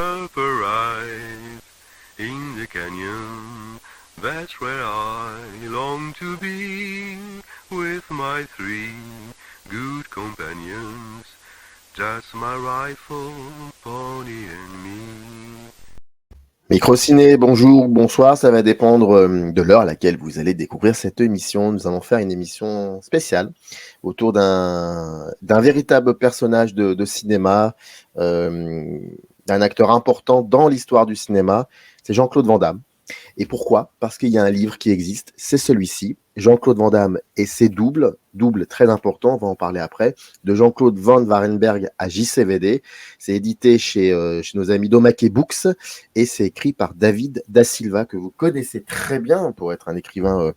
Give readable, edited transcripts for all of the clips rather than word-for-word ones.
Rise in the canyon, that's where I long to be, with my three good companions, just my rifle, pony and me. Microciné, bonjour, bonsoir, ça va dépendre de l'heure à laquelle vous allez découvrir cette émission. Nous allons faire une émission spéciale autour d'un véritable personnage de cinéma, d'un acteur important dans l'histoire du cinéma, c'est Jean-Claude Van Damme. Et pourquoi? Parce qu'il y a un livre qui existe, c'est celui-ci, Jean-Claude Van Damme et ses doubles très important, on va en parler après, de Jean-Claude Van Warenberg à JCVD. C'est édité chez nos amis Domake Books et c'est écrit par David Da Silva, que vous connaissez très bien pour être un écrivain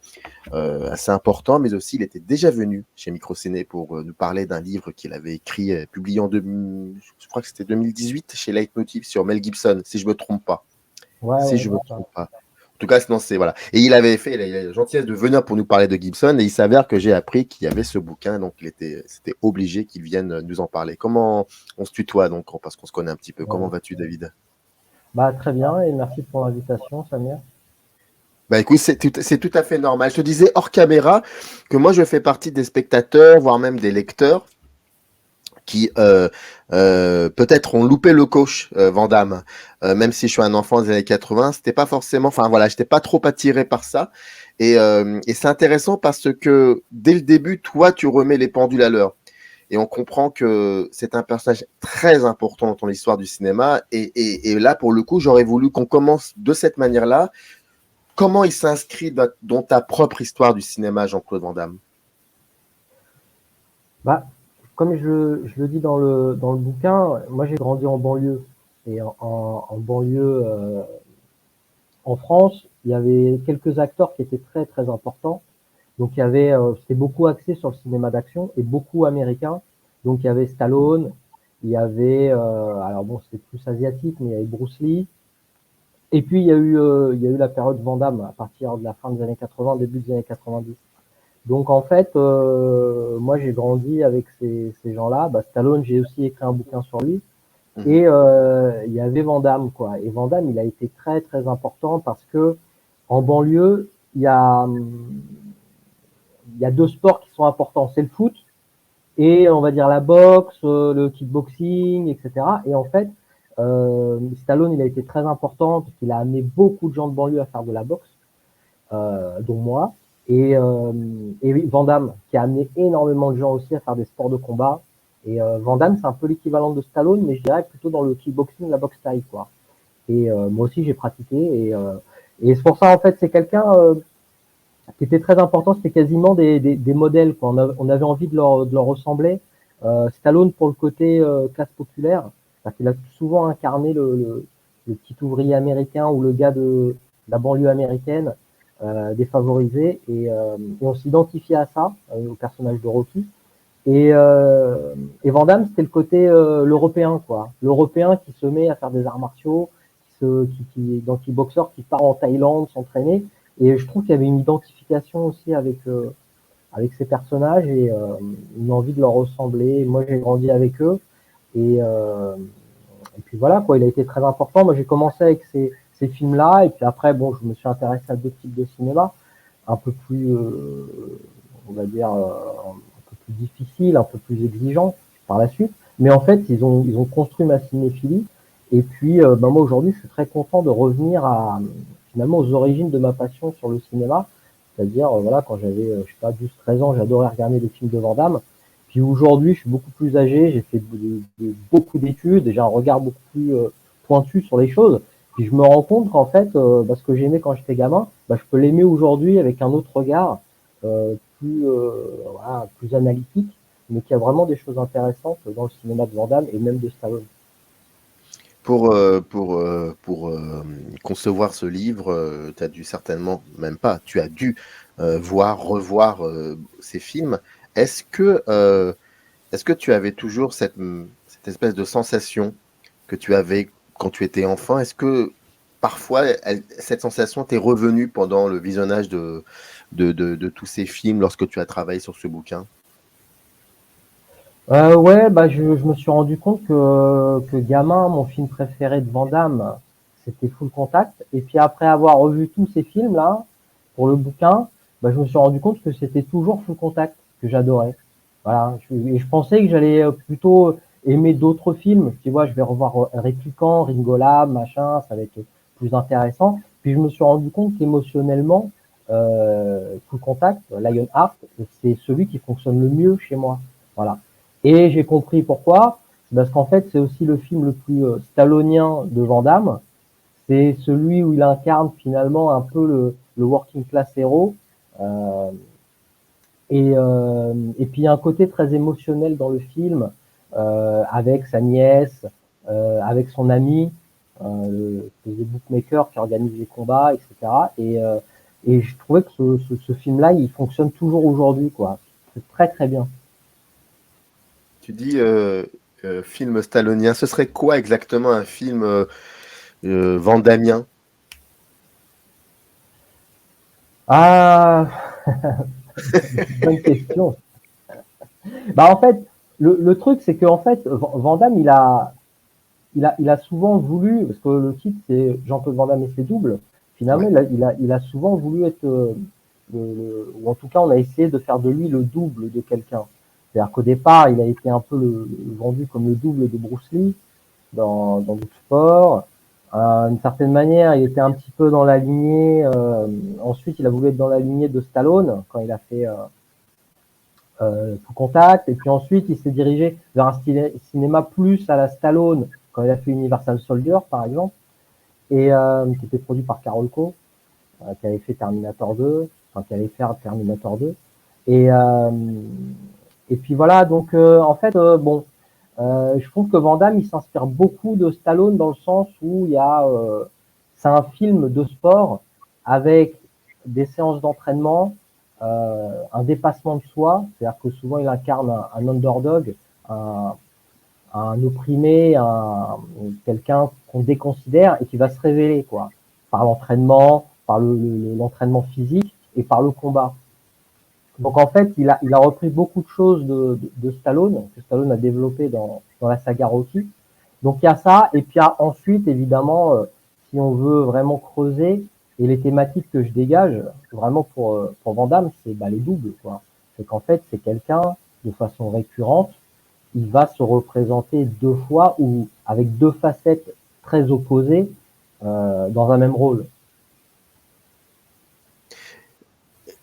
assez important, mais aussi il était déjà venu chez Microciné pour nous parler d'un livre qu'il avait écrit, publié je crois que c'était 2018 chez Leitmotiv sur Mel Gibson, si je ne me trompe pas. Ouais, Si je me trompe pas. En tout cas, sinon, c'est voilà. Et il avait fait la gentillesse de venir pour nous parler de Gibson, et il s'avère que j'ai appris qu'il y avait ce bouquin, donc c'était obligé qu'il vienne nous en parler. Comment on se tutoie, donc, parce qu'on se connaît un petit peu. ouais. Comment vas-tu, David? Très bien, et merci pour l'invitation, Samir. Bah écoute, c'est tout à fait normal. Je te disais hors caméra que moi, je fais partie des spectateurs, voire même des lecteurs, qui peut-être ont loupé le coach Van Damme, même si je suis un enfant des années 80, c'était pas forcément, enfin voilà, j'étais pas trop attiré par ça. Et c'est intéressant parce que dès le début, toi, tu remets les pendules à l'heure. Et on comprend que c'est un personnage très important dans ton histoire du cinéma. Et là, pour le coup, j'aurais voulu qu'on commence de cette manière-là. Comment il s'inscrit dans ta propre histoire du cinéma, Jean-Claude Van Damme? Comme je le dis dans le bouquin, moi j'ai grandi en banlieue. Et en banlieue, en France, il y avait quelques acteurs qui étaient très très importants. Donc il y avait, c'était beaucoup axé sur le cinéma d'action et beaucoup américain. Donc il y avait Stallone, il y avait, alors bon c'était plus asiatique, mais il y avait Bruce Lee. Et puis il y a eu la période Van Damme à partir de la fin des années 80, début des années 90. Donc en fait, moi j'ai grandi avec ces gens-là. Stallone, j'ai aussi écrit un bouquin sur lui. Et il y avait Van Damme, quoi. Et Van Damme, il a été très très important parce que en banlieue, il y a deux sports qui sont importants, c'est le foot et on va dire la boxe, le kickboxing, etc. Et en fait, Stallone, il a été très important parce qu'il a amené beaucoup de gens de banlieue à faire de la boxe, dont moi. Et Van Damme, qui a amené énormément de gens aussi à faire des sports de combat. Et Van Damme, c'est un peu l'équivalent de Stallone, mais je dirais plutôt dans le kickboxing, la boxe thaï, quoi. Et moi aussi, j'ai pratiqué. Et c'est pour ça, en fait, c'est quelqu'un qui était très important. C'était quasiment des modèles, quoi. On avait envie de leur ressembler. Stallone, pour le côté classe populaire, parce qu'il a souvent incarné le petit ouvrier américain ou le gars de la banlieue américaine, défavorisé. Et on s'identifiait à ça, au personnage de Rocky. Et Van Damme, c'était le côté l'européen, quoi. L'européen qui se met à faire des arts martiaux, dans le kickboxer, qui part en Thaïlande s'entraîner. Et je trouve qu'il y avait une identification aussi avec ces personnages et une envie de leur ressembler. Moi, j'ai grandi avec eux. Et puis voilà, quoi. Il a été très important. Moi, j'ai commencé avec ces films-là. Et puis après, bon, je me suis intéressé à d'autres types de cinéma, un peu plus, on va dire, plus difficile, un peu plus exigeant par la suite. Mais en fait, ils ont construit ma cinéphilie. Et puis, moi aujourd'hui, je suis très content de revenir finalement aux origines de ma passion sur le cinéma. C'est-à-dire, voilà, quand j'avais, je sais pas, 12-13 ans, j'adorais regarder les films de Van Damme. Puis aujourd'hui, je suis beaucoup plus âgé, j'ai fait beaucoup d'études, et j'ai un regard beaucoup plus pointu sur les choses. Puis je me rends compte qu'en fait, ce que j'aimais quand j'étais gamin, je peux l'aimer aujourd'hui avec un autre regard, plus analytique, mais qui a vraiment des choses intéressantes dans le cinéma de Van Damme et même de Stallone. Pour concevoir ce livre, tu as dû certainement, même pas, tu as dû revoir ces films. Est-ce que tu avais toujours cette espèce de sensation que tu avais quand tu étais enfant? Est-ce que parfois cette sensation t'est revenue pendant le visionnage de tous ces films lorsque tu as travaillé sur ce bouquin? Ouais, bah je me suis rendu compte que gamin, mon film préféré de Van Damme, c'était Full Contact. Et puis après avoir revu tous ces films-là, pour le bouquin, bah, je me suis rendu compte que c'était toujours Full Contact que j'adorais. Voilà. Et je pensais que j'allais plutôt aimer d'autres films. Tu vois, je vais revoir Répliquant, Ringo Lam, machin, ça va être plus intéressant. Puis je me suis rendu compte qu'émotionnellement, Full Contact, Lionheart, c'est celui qui fonctionne le mieux chez moi. Voilà. Et j'ai compris pourquoi. Parce qu'en fait, c'est aussi le film le plus stallonien de Van Damme. C'est celui où il incarne finalement un peu le working class héros. Euh, et puis il y a un côté très émotionnel dans le film, avec sa nièce, avec son ami, le bookmaker qui organise les combats, etc. Et je trouvais que ce film-là, il fonctionne toujours aujourd'hui, quoi. C'est très très bien. Tu dis film stallonien. Ce serait quoi exactement un film vandamien? Ah, bonne question. Bah en fait, le truc c'est qu'en fait, Van Damme il a souvent voulu, parce que le titre c'est Jean-Claude Van Damme et ses doubles. Finalement, Ouais. il a souvent voulu être, ou en tout cas, on a essayé de faire de lui le double de quelqu'un. C'est-à-dire qu'au départ, il a été un peu vendu comme le double de Bruce Lee dans le sport. D'une certaine manière, il était un petit peu dans la lignée. Ensuite, il a voulu être dans la lignée de Stallone quand il a fait Full Contact. Et puis ensuite, il s'est dirigé vers un cinéma plus à la Stallone quand il a fait Universal Soldier, par exemple, et qui était produit par Carolco, qui avait fait Terminator 2, enfin qui allait faire Terminator 2. Et, euh, et puis voilà, donc en fait, bon, je trouve que Van Damme, il s'inspire beaucoup de Stallone dans le sens où il y a, c'est un film de sport avec des séances d'entraînement, un dépassement de soi, c'est-à-dire que souvent il incarne un underdog, un, un opprimé, quelqu'un qu'on déconsidère et qui va se révéler quoi, par l'entraînement, par l'entraînement physique et par le combat. Donc en fait, il a repris beaucoup de choses de Stallone, que Stallone a développé dans la saga Rocky. Donc il y a ça, et puis il y a ensuite, évidemment, si on veut vraiment creuser, et les thématiques que je dégage, vraiment pour Van Damme, c'est bah, les doubles. Quoi. C'est qu'en fait, c'est quelqu'un, de façon récurrente, il va se représenter deux fois ou avec deux facettes très opposées dans un même rôle.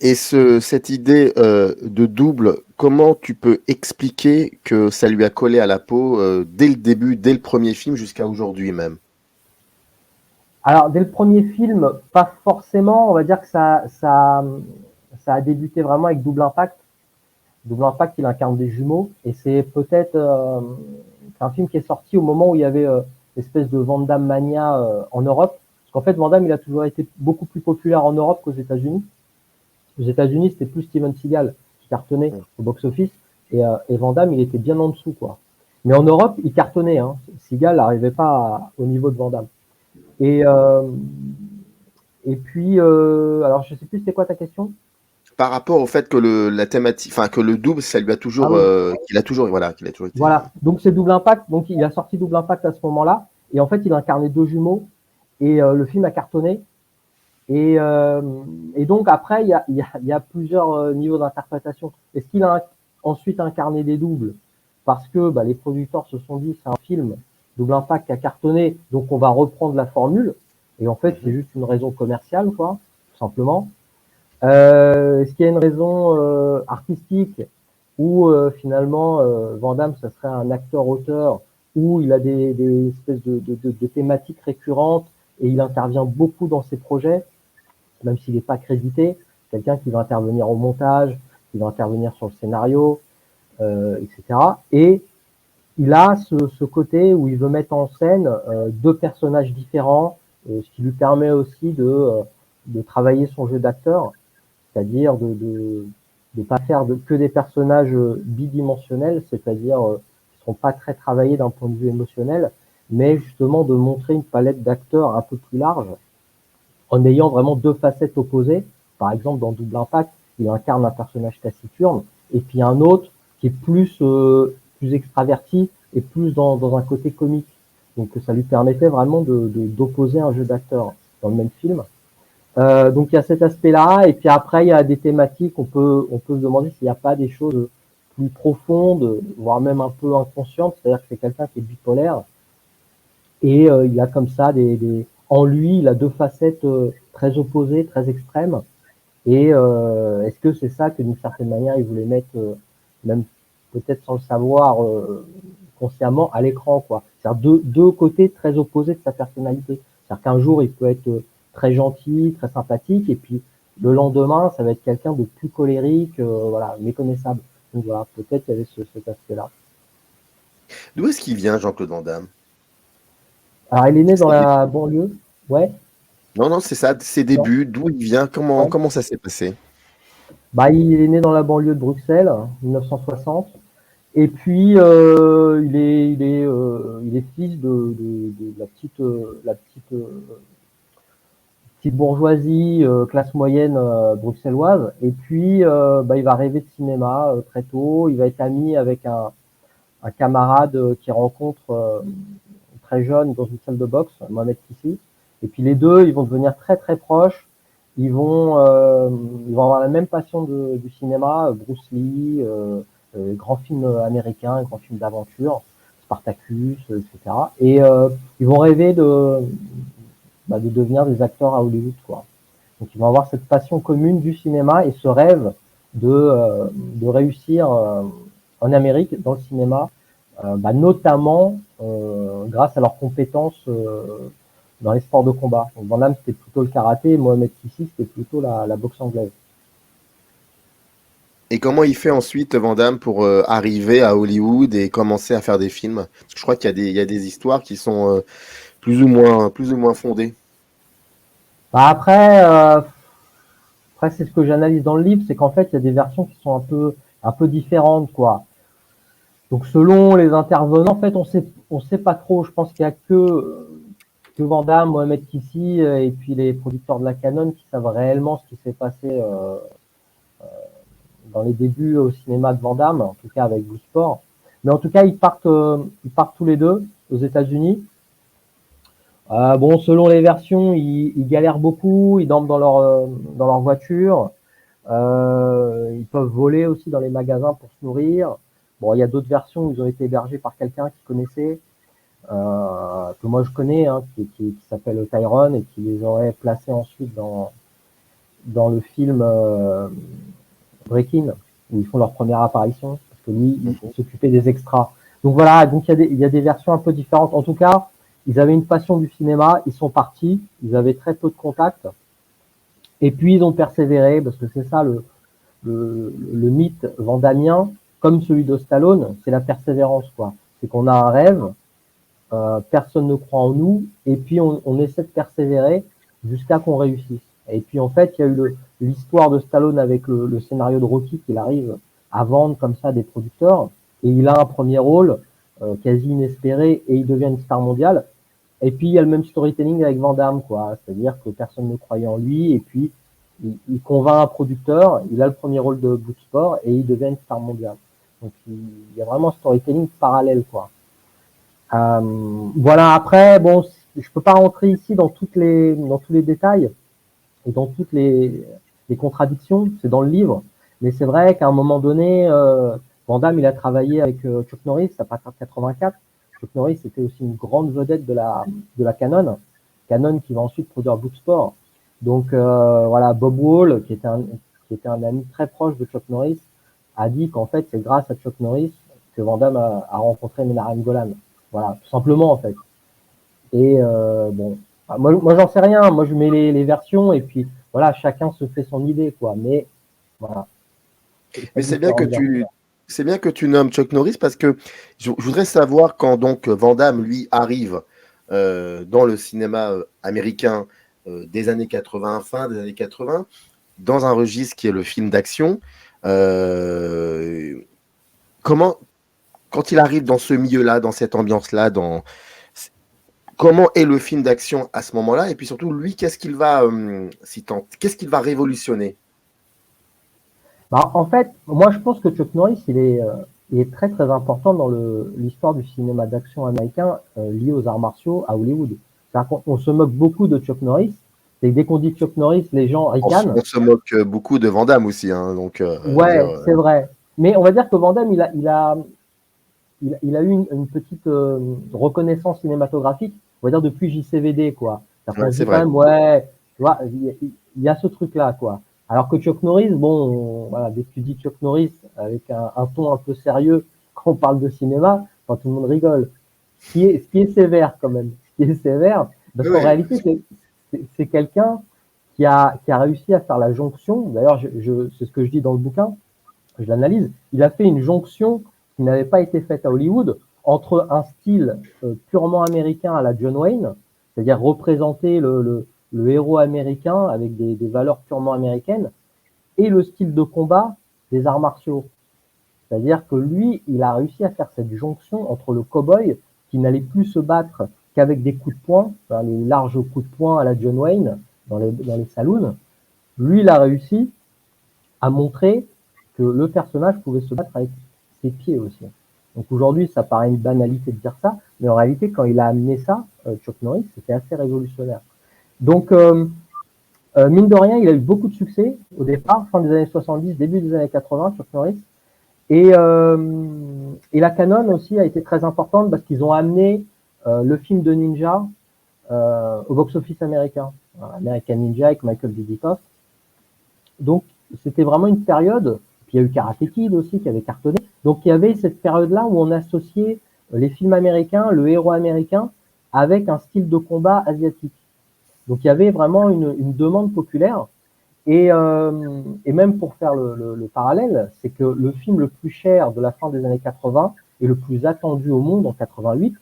Et cette idée de double, comment tu peux expliquer que ça lui a collé à la peau dès le début, dès le premier film jusqu'à aujourd'hui même? Alors, dès le premier film, pas forcément. On va dire que ça a débuté vraiment avec Double Impact. Double Impact, il incarne des jumeaux. Et c'est peut-être un film qui est sorti au moment où il y avait l'espèce de Van Damme mania en Europe. Parce qu'en fait, Van Damme, il a toujours été beaucoup plus populaire en Europe qu'aux États-Unis. Aux États-Unis, c'était plus Steven Seagal qui cartonnait au box-office. Et Van Damme, il était bien en dessous, quoi. Mais en Europe, il cartonnait. Hein. Seagal n'arrivait pas au niveau de Van Damme. Et, euh, et puis, alors je sais plus c'était quoi ta question. Par rapport au fait que la thématique, enfin que le double, ça lui a Ah toujours, oui, voilà, qu'il a toujours été. voilà. Donc c'est Double Impact. Donc il a sorti Double Impact à ce moment-là. Et en fait, il incarnait deux jumeaux. Et le film a cartonné. Et, euh, et donc après, il y a plusieurs niveaux d'interprétation. Est-ce qu'il a ensuite incarné des doubles parce que bah, les producteurs se sont dit c'est un film Double Impact qui a cartonné, donc on va reprendre la formule. Et en fait, c'est Mhm. juste une raison commerciale, quoi, tout simplement. Est-ce qu'il y a une raison artistique où finalement Van Damme, ça serait un acteur-auteur où il a des espèces de thématiques récurrentes et il intervient beaucoup dans ses projets, même s'il n'est pas crédité, quelqu'un qui va intervenir au montage, qui va intervenir sur le scénario, etc. Et il a ce côté où il veut mettre en scène deux personnages différents, ce qui lui permet aussi de travailler son jeu d'acteur, c'est-à-dire de pas faire que des personnages bidimensionnels, c'est-à-dire qui ne seront pas très travaillés d'un point de vue émotionnel, mais justement de montrer une palette d'acteurs un peu plus large, en ayant vraiment deux facettes opposées. Par exemple, dans Double Impact, il incarne un personnage taciturne, et puis un autre qui est plus plus extraverti et plus dans un côté comique. Donc ça lui permettait vraiment d'opposer un jeu d'acteur dans le même film. Donc il y a cet aspect-là, et puis après il y a des thématiques, on peut se demander s'il n'y a pas des choses plus profondes, voire même un peu inconscientes, c'est-à-dire que c'est quelqu'un qui est bipolaire, et il a comme ça en lui, il a deux facettes très opposées, très extrêmes, et est-ce que c'est ça que d'une certaine manière il voulait mettre, même peut-être sans le savoir consciemment, à l'écran, quoi. C'est-à-dire deux côtés très opposés de sa personnalité. C'est-à-dire qu'un jour il peut être très gentil, très sympathique, et puis le lendemain, ça va être quelqu'un de plus colérique, voilà, méconnaissable. Donc voilà, peut-être qu'il y avait cet aspect-là. D'où est-ce qu'il vient, Jean-Claude Van Damme? Alors, il est né dans Ses débuts. la banlieue, ouais, Non, non, c'est ça, ses non, débuts, d'où il vient, ouais. comment ça s'est passé? Bah, il est né dans la banlieue de Bruxelles, 1960, et puis il est fils de la petite bourgeoisie, classe moyenne bruxelloise. Et puis, bah, il va rêver de cinéma très tôt. Il va être ami avec un camarade qu'il rencontre très jeune dans une salle de boxe, Mohamed Kissi. Et puis les deux, ils vont devenir très très proches. Ils vont avoir la même passion du cinéma, Bruce Lee, grands films américains, grands films d'aventure, Spartacus, etc. Et ils vont rêver de devenir des acteurs à Hollywood, quoi. Donc ils vont avoir cette passion commune du cinéma et ce rêve de réussir en Amérique dans le cinéma, notamment grâce à leurs compétences dans les sports de combat. Donc Van Damme, c'était plutôt le karaté, et Mohamed Kissi, c'était plutôt la boxe anglaise. Et comment il fait ensuite, Van Damme, pour arriver à Hollywood et commencer à faire des films? Parce que je crois qu'il y a des histoires qui sont plus ou moins fondées. Bah après c'est ce que j'analyse dans le livre, c'est qu'en fait il y a des versions qui sont un peu différentes, quoi. Donc selon les intervenants, en fait on sait pas trop. Je pense qu'il y a que Van Damme, Mohamed Kissi et puis les producteurs de la Canon qui savent réellement ce qui s'est passé dans les débuts au cinéma de Van Damme, en tout cas avec Bloodsport. Mais en tout cas ils partent tous les deux aux États-Unis. Bon, selon les versions, ils galèrent beaucoup, ils dorment dans leur voiture, ils peuvent voler aussi dans les magasins pour se nourrir. Bon, il y a d'autres versions où ils ont été hébergés par quelqu'un qu'ils connaissaient, que moi je connais, hein, qui s'appelle Tyrone et qui les aurait placés ensuite dans le film Breakin', où ils font leur première apparition, parce que lui, il s'occupait des extras. Donc voilà, donc il y a des versions un peu différentes. En tout cas, ils avaient une passion du cinéma, ils sont partis, ils avaient très peu de contacts, et puis ils ont persévéré, parce que c'est ça le mythe vandamien, comme celui de Stallone, c'est la persévérance, quoi. C'est qu'on a un rêve, personne ne croit en nous, et puis on essaie de persévérer jusqu'à qu'on réussisse. Et puis en fait, il y a eu l'histoire de Stallone avec le scénario de Rocky qu'il arrive à vendre comme ça des producteurs, et il a un premier rôle quasi inespéré, et il devient une star mondiale. Et puis il y a le même storytelling avec Van Damme, quoi. C'est-à-dire que personne ne croyait en lui, et puis il convainc un producteur, il a le premier rôle de Bloodsport, et il devient une star mondiale. Donc il y a vraiment un storytelling parallèle, quoi. Voilà, après, bon, je peux pas rentrer ici dans tous les détails et dans toutes les contradictions, c'est dans le livre, mais c'est vrai qu'à un moment donné, Van Damme, il a travaillé avec Chuck Norris à partir de 84. Chuck Norris était aussi une grande vedette de la Canon qui va ensuite produire Bloodsport. Donc voilà, Bob Wall, qui était un ami très proche de Chuck Norris, a dit qu'en fait c'est grâce à Chuck Norris que Van Damme a rencontré Menahem Golan. Voilà, tout simplement en fait. Et bon, moi j'en sais rien. Moi je mets les versions et puis voilà, chacun se fait son idée, quoi. Mais voilà. Mais c'est bien que tu nommes Chuck Norris parce que je voudrais savoir quand donc Van Damme, lui, arrive dans le cinéma américain des années 80, fin des années 80, dans un registre qui est le film d'action. Comment, quand il arrive dans ce milieu-là, dans cette ambiance-là, comment est le film d'action à ce moment-là? Et puis surtout, lui, qu'est-ce qu'il va révolutionner? Bah, en fait, moi je pense que Chuck Norris, est très très important dans l'histoire du cinéma d'action américain lié aux arts martiaux à Hollywood. C'est-à-dire qu'on se moque beaucoup de Chuck Norris. Et dès qu'on dit Chuck Norris, les gens ricanent. On se moque beaucoup de Van Damme aussi, hein, donc Ouais, c'est vrai. Mais on va dire que Van Damme, il a eu une petite reconnaissance cinématographique, on va dire depuis JCVD, quoi. ouais, c'est Quand vrai. même, ouais, tu vois, il y a ce truc-là, quoi. Alors que Chuck Norris, bon, voilà, dès que tu dis Chuck Norris avec un ton un peu sérieux quand on parle de cinéma, quand tout le monde rigole. Ce qui est sévère quand même, ce qui est sévère, parce qu'en Oui. réalité, c'est quelqu'un qui a réussi à faire la jonction. D'ailleurs, c'est ce que je dis dans le bouquin, je l'analyse. Il a fait une jonction qui n'avait pas été faite à Hollywood entre un style purement américain à la John Wayne, c'est-à-dire représenter le héros américain avec des valeurs purement américaines, et le style de combat des arts martiaux. C'est-à-dire que lui, il a réussi à faire cette jonction entre le cow-boy qui n'allait plus se battre qu'avec des coups de poing, enfin, les larges coups de poing à la John Wayne dans les saloons. Lui, il a réussi à montrer que le personnage pouvait se battre avec ses pieds aussi. Donc aujourd'hui, ça paraît une banalité de dire ça, mais en réalité, quand il a amené ça, Chuck Norris, c'était assez révolutionnaire. Donc, mine de rien, il a eu beaucoup de succès au départ, fin des années 70, début des années 80, Chuck Norris. Et la Canon aussi a été très importante parce qu'ils ont amené le film de ninja au box-office américain. American Ninja avec Michael Dudikoff. Donc, c'était vraiment une période, puis il y a eu Karate Kid aussi qui avait cartonné. Donc, il y avait cette période-là où on associait les films américains, le héros américain, avec un style de combat asiatique. Donc, il y avait vraiment une demande populaire. Et même pour faire le parallèle, c'est que le film le plus cher de la fin des années 80 et le plus attendu au monde en 88,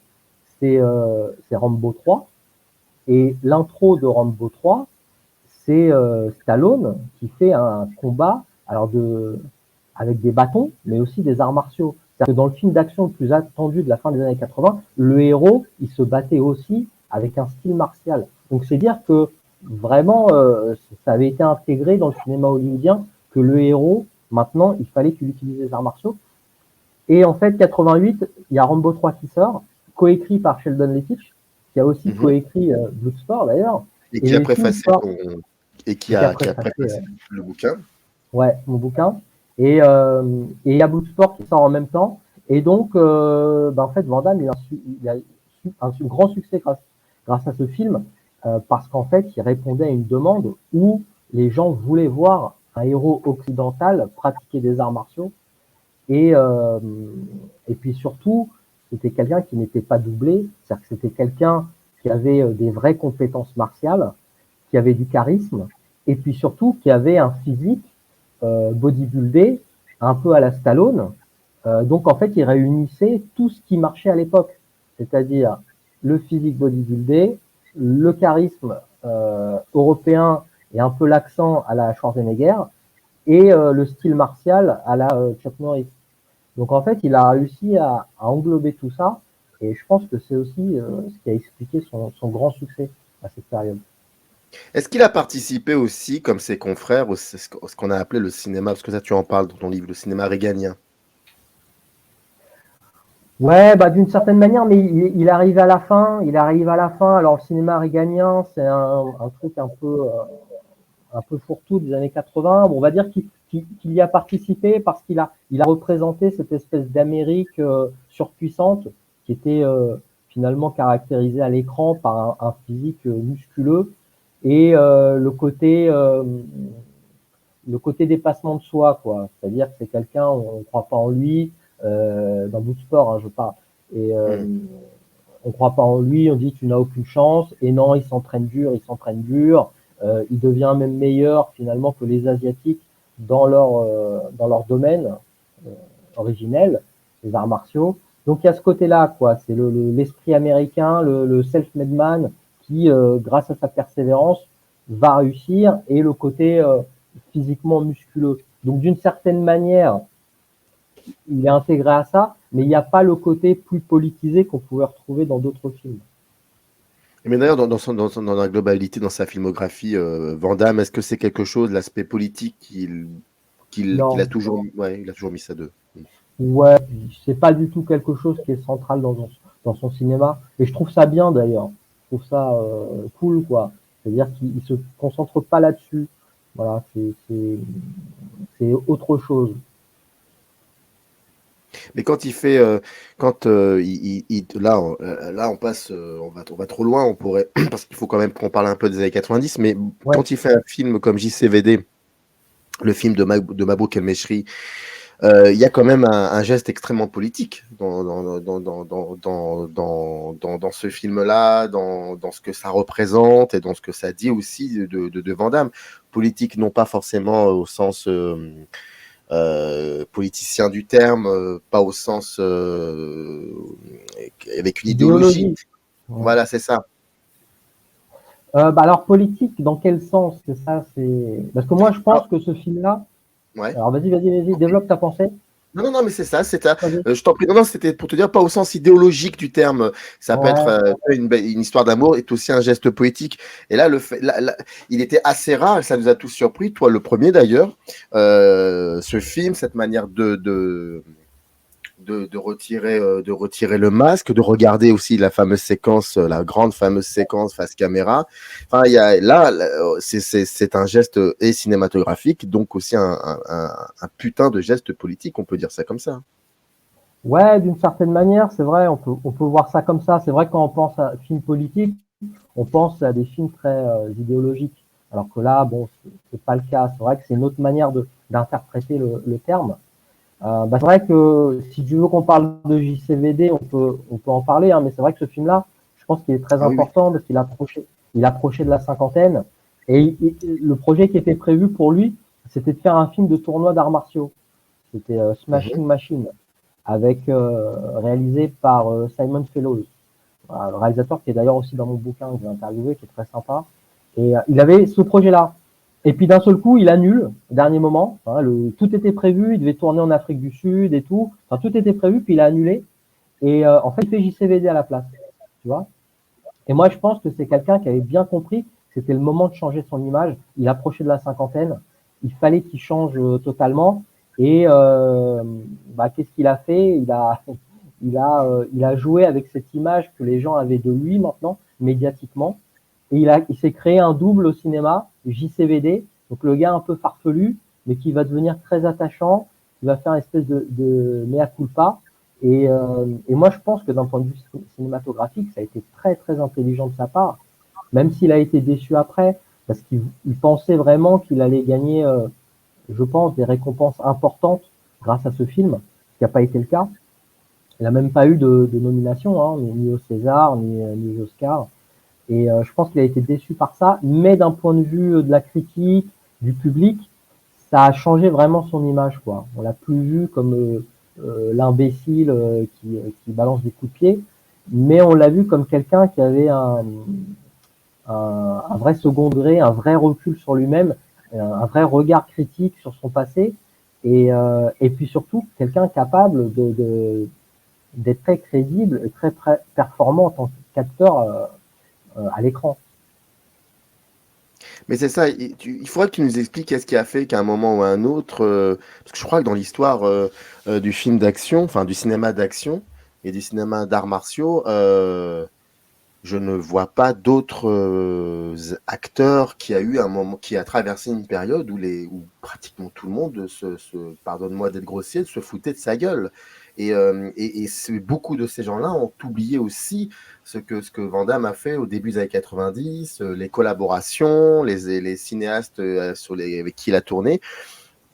c'est Rambo 3. Et l'intro de Rambo 3, c'est Stallone qui fait un combat avec des bâtons, mais aussi des arts martiaux. C'est-à-dire que dans le film d'action le plus attendu de la fin des années 80, le héros, il se battait aussi avec un style martial. Donc c'est dire que vraiment, ça avait été intégré dans le cinéma hollywoodien que le héros, maintenant, il fallait qu'il utilise les arts martiaux. Et en fait, 88, il y a Rambo 3 qui sort, coécrit par Sheldon Lettich, qui a aussi coécrit Bloodsport d'ailleurs. Et qui a préfacé le bouquin. Ouais, mon bouquin. Et il y a Bloodsport qui sort en même temps. Et donc, en fait, Van Damme, il a eu un grand succès grâce à ce film, parce qu'en fait, il répondait à une demande où les gens voulaient voir un héros occidental pratiquer des arts martiaux. Et puis surtout, c'était quelqu'un qui n'était pas doublé, c'est-à-dire que c'était quelqu'un qui avait des vraies compétences martiales, qui avait du charisme, et puis surtout qui avait un physique bodybuildé, un peu à la Stallone. Donc en fait, il réunissait tout ce qui marchait à l'époque, c'est-à-dire le physique bodybuildé, le charisme européen et un peu l'accent à la Schwarzenegger, et le style martial à la Chuck Norris. Donc en fait, il a réussi à englober tout ça, et je pense que c'est aussi ce qui a expliqué son grand succès à cette période. Est-ce qu'il a participé aussi, comme ses confrères, ce qu'on a appelé le cinéma, parce que ça tu en parles dans ton livre, le cinéma réganien? Ouais, d'une certaine manière, mais il arrive à la fin. Il arrive à la fin. Alors le cinéma réganien, c'est un truc un peu fourre-tout des années 80. Bon, on va dire qu'il y a participé parce qu'il a représenté cette espèce d'Amérique surpuissante qui était finalement caractérisée à l'écran par un physique musculeux et le côté dépassement de soi, quoi. C'est-à-dire que c'est quelqu'un, on ne croit pas en lui, dans Bloodsport, hein, je parle. Et on ne croit pas en lui, on dit tu n'as aucune chance. Et non, il s'entraîne dur. Il devient même meilleur finalement que les Asiatiques dans leur domaine originel, les arts martiaux. Donc il y a ce côté-là, quoi. C'est l'esprit américain, le self-made man qui, grâce à sa persévérance, va réussir, et le côté physiquement musculeux. Donc d'une certaine manière, il est intégré à ça, mais il n'y a pas le côté plus politisé qu'on pouvait retrouver dans d'autres films. Mais d'ailleurs, dans la globalité, dans sa filmographie, Van Damme, est-ce que c'est quelque chose, l'aspect politique, qu'il a toujours mis ça de... Ouais, c'est pas du tout quelque chose qui est central dans son cinéma. Et je trouve ça bien d'ailleurs. Je trouve ça cool, quoi. C'est-à-dire qu'il se concentre pas là-dessus. Voilà, c'est autre chose. Mais quand il fait, là, là, on passe, on va trop loin, on pourrait, parce qu'il faut quand même qu'on parle un peu des années 90, mais Ouais, quand il fait un film comme JCVD, le film de Mabrouk El Mechri, il y a quand même un geste extrêmement politique dans ce film-là, dans ce que ça représente et dans ce que ça dit aussi de Van Damme. Politique, non pas forcément au sens politicien du terme, pas au sens avec une idéologie. idéologie. Ouais. Voilà, c'est ça. Bah alors politique, dans quel sens? C'est ça, c'est parce que moi je pense Alors, que ce film-là. ouais. Alors vas-y, développe ta pensée. Non, non, non, mais c'est ça, c'est ça. Vas-y. Je t'en prie. Non, non, c'était pour te dire, pas au sens idéologique du terme. Ça peut être Ouais. une histoire d'amour est aussi un geste poétique. Et là, il était assez rare, et ça nous a tous surpris, toi le premier d'ailleurs, ce film, cette manière de retirer le masque, de regarder aussi la fameuse séquence, la grande fameuse séquence face caméra. Enfin, c'est un geste et cinématographique, donc aussi un putain de geste politique, on peut dire ça comme ça. Ouais, d'une certaine manière, c'est vrai, on peut voir ça comme ça. C'est vrai que quand on pense à films politiques, on pense à des films très idéologiques. Alors que là, bon, c'est pas le cas. C'est vrai que c'est une autre manière d'interpréter le terme. Bah, c'est vrai que si tu veux qu'on parle de JCVD, on peut en parler, hein, mais c'est vrai que ce film-là, je pense qu'il est très Ah oui, oui. important parce il approchait de la cinquantaine. Et le projet qui était prévu pour lui, c'était de faire un film de tournoi d'arts martiaux. C'était Mhm. Smashing Machine, avec réalisé par Simon Fellows, voilà, le réalisateur qui est d'ailleurs aussi dans mon bouquin que j'ai interviewé, qui est très sympa. Et il avait ce projet-là. Et puis d'un seul coup, il annule au dernier moment. Hein, tout était prévu, il devait tourner en Afrique du Sud et tout. Enfin, tout était prévu, puis il a annulé. Et en fait, il fait JCVD à la place. Tu vois. Et moi, je pense que c'est quelqu'un qui avait bien compris que c'était le moment de changer son image. Il approchait de la cinquantaine. Il fallait qu'il change totalement. Et bah, qu'est-ce qu'il a fait? Il a joué avec cette image que les gens avaient de lui maintenant, médiatiquement. Et il s'est créé un double au cinéma, JCVD. Donc le gars un peu farfelu, mais qui va devenir très attachant, qui va faire une espèce de mea culpa. Et moi, je pense que d'un point de vue cinématographique, ça a été très très intelligent de sa part, même s'il a été déçu après, parce qu'il pensait vraiment qu'il allait gagner, je pense, des récompenses importantes grâce à ce film, ce qui n'a pas été le cas. Il n'a même pas eu de nomination, hein, ni au César, ni aux Oscars. Et je pense qu'il a été déçu par ça, mais d'un point de vue de la critique, du public, ça a changé vraiment son image, quoi. On l'a plus vu comme l'imbécile qui balance des coups de pied, mais on l'a vu comme quelqu'un qui avait un vrai second degré, un vrai recul sur lui-même, un vrai regard critique sur son passé, et puis surtout quelqu'un capable d'être très crédible et très performant en tant qu'acteur à l'écran. Mais c'est ça, il faudrait que tu nous expliques qu'est-ce qui a fait qu'à un moment ou à un autre, parce que je crois que dans l'histoire du film d'action, enfin du cinéma d'action et du cinéma d'arts martiaux, je ne vois pas d'autres acteurs qui a eu un moment, qui a traversé une période où pratiquement tout le monde pardonne-moi d'être grossier, se foutait de sa gueule. Beaucoup de ces gens-là ont oublié aussi ce que Van Damme a fait au début des années 90, les collaborations, les cinéastes avec qui il a tourné.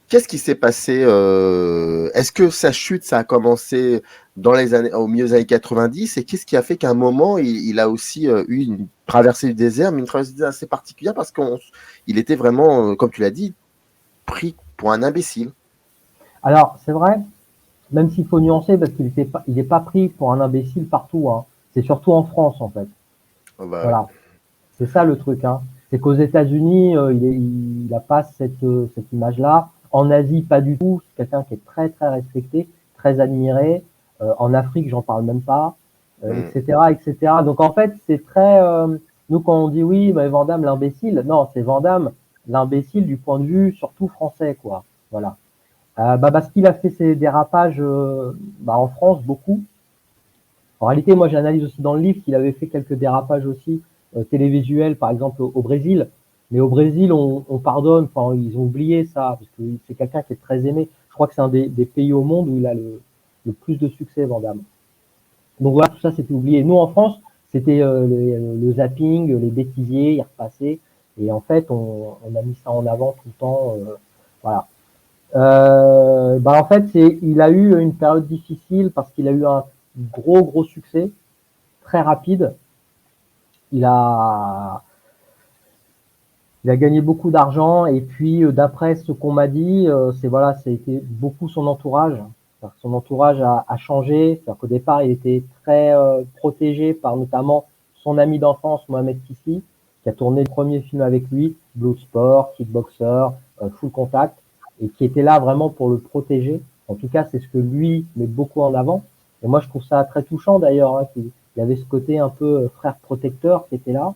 Qu'est-ce qui s'est passé Est-ce que sa chute, ça a commencé au milieu des années 90 et qu'est-ce qui a fait qu'à un moment, il a aussi eu une traversée du désert, mais une traversée du désert assez particulière parce qu'il était vraiment, comme tu l'as dit, pris pour un imbécile. Alors, c'est vrai, même s'il faut nuancer, parce il n'est pas pris pour un imbécile partout, hein. C'est surtout en France, en fait. Oh, bah, ouais. Voilà. C'est ça le truc, hein. C'est qu'aux États-Unis, il a pas cette image-là. En Asie, pas du tout. C'est quelqu'un qui est très, très respecté, très admiré. En Afrique, j'en parle même pas, etc., etc. Donc, en fait, c'est très, nous, quand on dit oui, mais Van Damme, l'imbécile, non, c'est Van Damme, l'imbécile du point de vue surtout français, quoi. Voilà. Parce qu'il a fait ses dérapages en France, beaucoup. En réalité, moi, j'analyse aussi dans le livre qu'il avait fait quelques dérapages aussi télévisuels, par exemple au Brésil. Mais au Brésil, on pardonne, enfin, ils ont oublié ça, parce que c'est quelqu'un qui est très aimé. Je crois que c'est un des pays au monde où il a le plus de succès, Van Damme. Donc voilà, tout ça, c'était oublié. Nous, en France, c'était le zapping, les bêtisiers, il repassait. Et en fait, on a mis ça en avant tout le temps. Voilà. En fait, il a eu une période difficile parce qu'il a eu un gros succès très rapide. Il a gagné beaucoup d'argent et puis d'après ce qu'on m'a dit, ça a été beaucoup son entourage. Son entourage a changé. C'est-à-dire qu'au départ, il était très protégé par notamment son ami d'enfance, Mohamed Kissi, qui a tourné le premier film avec lui, Bloodsport, Kickboxer, Full Contact, et qui était là vraiment pour le protéger. En tout cas, c'est ce que lui met beaucoup en avant. Et moi, je trouve ça très touchant d'ailleurs, hein, qu'il y avait ce côté un peu frère protecteur qui était là.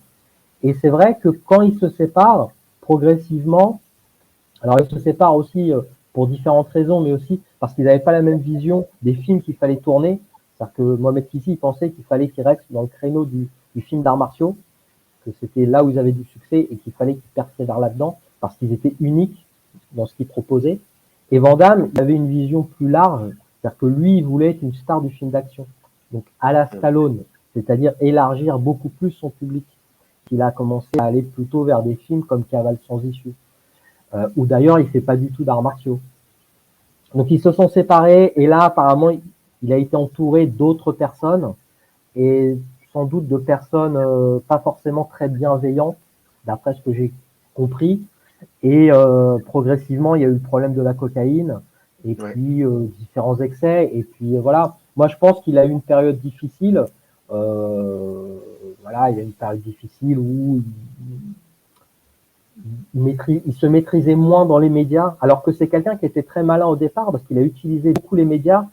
Et c'est vrai que quand ils se séparent, progressivement, alors ils se séparent aussi pour différentes raisons, mais aussi parce qu'ils n'avaient pas la même vision des films qu'il fallait tourner. C'est-à-dire que Mohamed Kissi, il pensait qu'il fallait qu'il reste dans le créneau du film d'arts martiaux, que c'était là où ils avaient du succès et qu'il fallait qu'ils persévèrent là-dedans, parce qu'ils étaient uniques dans ce qu'ils proposaient. Et Van Damme, il avait une vision plus large, c'est-à-dire que lui, il voulait être une star du film d'action. Donc à la Stallone, c'est-à-dire élargir beaucoup plus son public. Il a commencé à aller plutôt vers des films comme Cavale sans issue, où d'ailleurs il fait pas du tout d'arts martiaux. Donc ils se sont séparés et là apparemment il a été entouré d'autres personnes et sans doute de personnes pas forcément très bienveillantes, d'après ce que j'ai compris. Et progressivement il y a eu le problème de la cocaïne et puis différents excès et puis voilà. Moi je pense qu'il a eu une période difficile. Voilà, il y a une période difficile où il se maîtrisait moins dans les médias, alors que c'est quelqu'un qui était très malin au départ parce qu'il a utilisé beaucoup les médias